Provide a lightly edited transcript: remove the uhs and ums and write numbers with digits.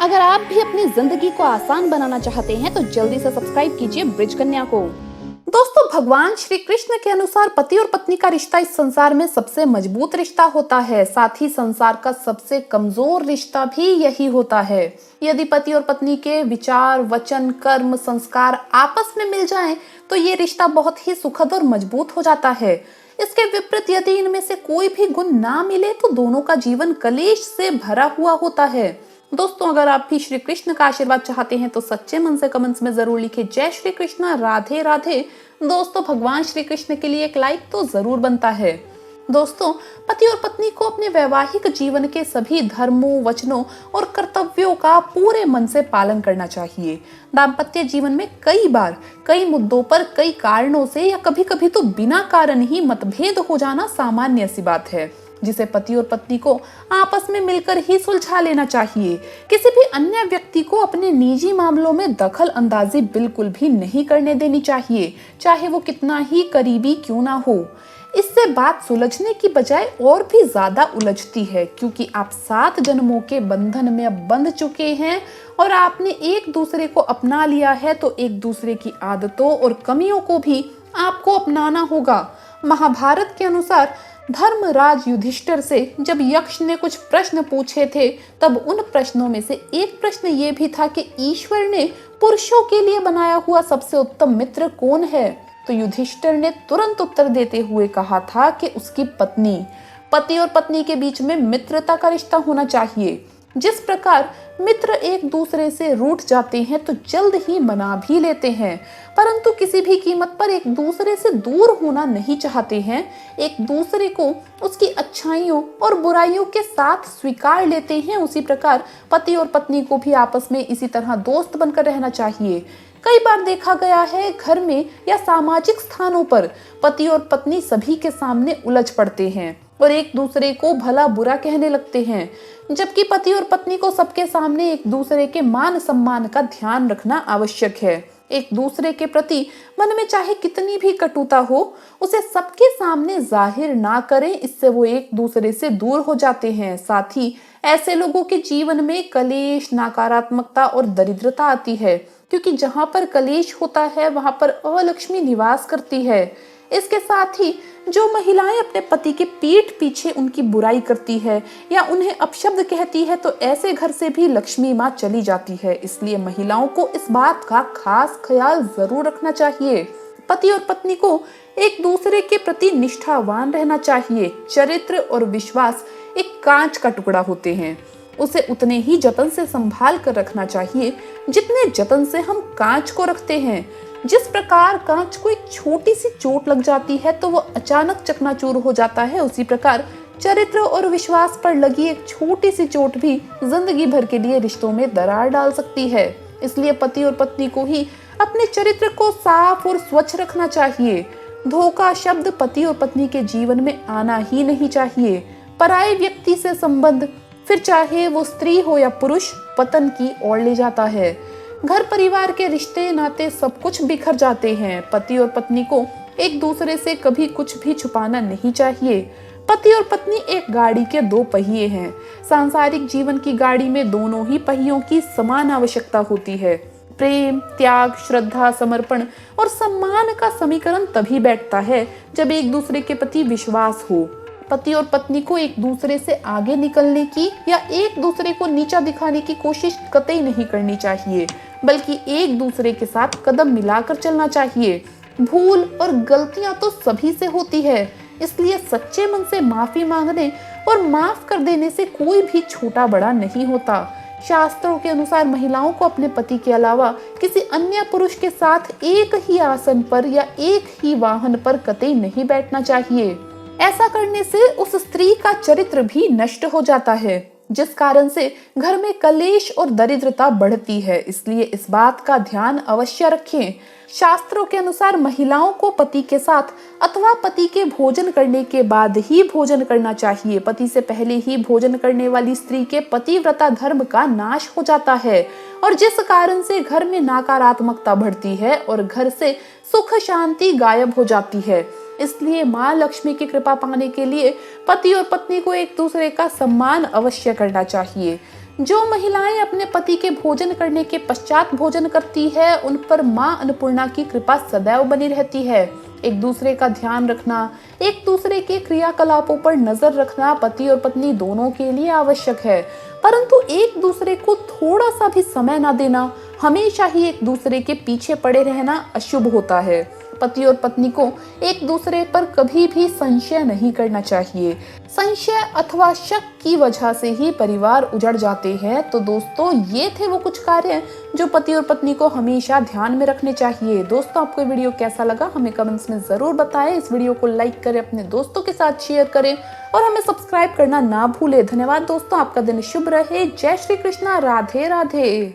अगर आप भी अपनी जिंदगी को आसान बनाना चाहते हैं तो जल्दी से सब्सक्राइब कीजिए ब्रिज कन्या को। दोस्तों, भगवान श्री कृष्ण के अनुसार पति और पत्नी का रिश्ता इस संसार में सबसे मजबूत रिश्ता होता है। साथ ही संसार का सबसे कमजोर रिश्ता भी यही होता है। यदि पति और पत्नी के विचार, वचन, कर्म, संस्कार आपस में मिल जाएं, तो ये रिश्ता बहुत ही सुखद और मजबूत हो जाता है। इसके विपरीत यदि इनमें से कोई भी गुण ना मिले तो दोनों का जीवन कलेश से भरा हुआ होता है। दोस्तों, अगर आप भी श्री कृष्ण का आशीर्वाद चाहते हैं तो सच्चे मन से कमेंट्स में जरूर लिखिए जय श्री कृष्ण, राधे राधे। दोस्तों, भगवान श्री कृष्ण के लिए एक लाइक तो जरूर बनता है। दोस्तों, पति और पत्नी को अपने वैवाहिक जीवन के सभी धर्मों, वचनों और कर्तव्यों का पूरे मन से पालन करना चाहिए। दाम्पत्य जीवन में कई बार कई मुद्दों पर कई कारणों से या कभी कभी तो बिना कारण ही मतभेद हो जाना सामान्य सी बात है, जिसे पति और पत्नी को आपस में मिलकर ही सुलझा लेना चाहिए। किसी भी अन्य व्यक्ति को अपने निजी मामलों में दखल अंदाजी बिल्कुल भी नहीं करने देनी चाहिए, चाहे वो कितना ही करीबी क्यों ना हो। इससे बात सुलझने की बजाय और भी ज्यादा उलझती है, क्योंकि आप 7 जन्मों के बंधन में अब बंध चुके हैं और आपने एक दूसरे को अपना लिया है, तो एक दूसरे की आदतों और कमियों को भी आपको अपनाना होगा। महाभारत के अनुसार धर्मराज युधिष्ठिर से जब यक्ष ने कुछ प्रश्न पूछे थे, तब उन प्रश्नों में से एक प्रश्न ये भी था कि ईश्वर ने पुरुषों के लिए बनाया हुआ सबसे उत्तम मित्र कौन है? तो युधिष्ठिर ने तुरंत उत्तर देते हुए कहा था कि उसकी पत्नी। पति और पत्नी के बीच में मित्रता का रिश्ता होना चाहिए। जिस प्रकार मित्र एक दूसरे से रूठ जाते हैं तो जल्द ही मना भी लेते हैं, परंतु किसी भी कीमत पर एक दूसरे से दूर होना नहीं चाहते हैं, एक दूसरे को उसकी अच्छाइयों और बुराइयों के साथ स्वीकार लेते हैं, उसी प्रकार पति और पत्नी को भी आपस में इसी तरह दोस्त बनकर रहना चाहिए। कई बार देखा गया है, घर में या सामाजिक स्थानों पर पति और पत्नी सभी के सामने उलझ पड़ते हैं और एक दूसरे को भला बुरा कहने लगते हैं, जबकि पति और पत्नी को सबके सामने एक दूसरे के मान सम्मान का ध्यान रखना आवश्यक है। एक दूसरे के प्रति मन में चाहे कितनी भी कटुता हो, उसे सबके सामने जाहिर ना करें, इससे वो एक दूसरे से दूर हो जाते हैं। साथ ही ऐसे लोगों के जीवन में कलेश, नकारात्मकता और दरिद्रता आती है, क्योंकि जहाँ पर कलेश होता है वहां पर अलक्ष्मी निवास करती है। इसके साथ ही जो महिलाएं अपने पति के पीठ पीछे उनकी बुराई करती है या उन्हें अपशब्द कहती है, तो ऐसे घर से भी लक्ष्मी माँ चली जाती है। इसलिए महिलाओं को इस बात का खास ख्याल जरूर रखना चाहिए। पति और पत्नी को एक दूसरे के प्रति निष्ठावान रहना चाहिए। चरित्र और विश्वास एक कांच का टुकड़ा होते हैं, उसे उतने ही जतन से संभाल कर रखना चाहिए जितने जतन से हम कांच को रखते हैं। जिस प्रकार कांच को एक छोटी सी चोट लग जाती है तो वो अचानक चकनाचूर हो जाता है, उसी प्रकार चरित्र और विश्वास पर लगी एक छोटी सी चोट भी जिंदगी भर के लिए रिश्तों में दरार डाल सकती है। इसलिए पति और पत्नी को ही अपने चरित्र को साफ और स्वच्छ रखना चाहिए। धोखा शब्द पति और पत्नी के जीवन में आना ही नहीं चाहिए। पराये व्यक्ति से संबंध, फिर चाहे वो स्त्री हो या पुरुष, पतन की ओर ले जाता है। घर परिवार के रिश्ते नाते सब कुछ बिखर जाते हैं। पति और पत्नी को एक दूसरे से कभी कुछ भी छुपाना नहीं चाहिए। पति और पत्नी एक गाड़ी के 2 पहिए हैं। सांसारिक जीवन की गाड़ी में दोनों ही पहियों की समान आवश्यकता होती है। प्रेम, त्याग, श्रद्धा, समर्पण और सम्मान का समीकरण तभी बैठता है जब एक दूसरे के प्रति विश्वास हो। पति और पत्नी को एक दूसरे से आगे निकलने की या एक दूसरे को नीचा दिखाने की कोशिश कतई नहीं करनी चाहिए, बल्कि एक दूसरे के साथ कदम मिलाकर चलना चाहिए। भूल और गलतियां तो सभी से होती है, इसलिए सच्चे मन से माफी मांगने और माफ कर देने से कोई भी छोटा बड़ा नहीं होता। शास्त्रों के अनुसार महिलाओं को अपने पति के अलावा किसी अन्य पुरुष के साथ एक ही आसन पर या एक ही वाहन पर कतई नहीं बैठना चाहिए। ऐसा करने से उस स्त्री का चरित्र भी नष्ट हो जाता है, जिस कारण से घर में कलेश और दरिद्रता बढ़ती है। इसलिए इस बात का ध्यान अवश्य रखें। शास्त्रों के अनुसार महिलाओं को पति के साथ अथवा पति के भोजन करने के बाद ही भोजन करना चाहिए। पति से पहले ही भोजन करने वाली स्त्री के पतिव्रता धर्म का नाश हो जाता है, और जिस कारण से घर में नकारात्मकता बढ़ती है और घर से सुख शांति गायब हो जाती है। इसलिए माँ लक्ष्मी की कृपा पाने के लिए पति और पत्नी को एक दूसरे का सम्मान अवश्य करना चाहिए। जो महिलाएं अपने पति के भोजन करने के पश्चात भोजन करती है, उन पर मां अन्नपूर्णा की कृपा सदैव बनी रहती है। एक दूसरे का ध्यान रखना, एक दूसरे के क्रियाकलापों पर नजर रखना पति और पत्नी दोनों के लिए आवश्यक है, परंतु एक दूसरे को थोड़ा सा भी समय ना देना, हमेशा ही एक दूसरे के पीछे पड़े रहना अशुभ होता है। पति और पत्नी को एक दूसरे पर कभी भी संशय नहीं करना चाहिए। संशय अथवा शक की वजह से ही परिवार उजड़ जाते हैं। तो दोस्तों, ये थे वो कुछ कार्य जो पति और पत्नी को हमेशा ध्यान में रखने चाहिए। दोस्तों, आपको वीडियो कैसा लगा हमें कमेंट्स में जरूर बताएं। इस वीडियो को लाइक करें, अपने दोस्तों के साथ शेयर करें और हमें सब्सक्राइब करना ना भूलें। धन्यवाद दोस्तों, आपका दिन शुभ रहे। जय श्री कृष्णा, राधे राधे।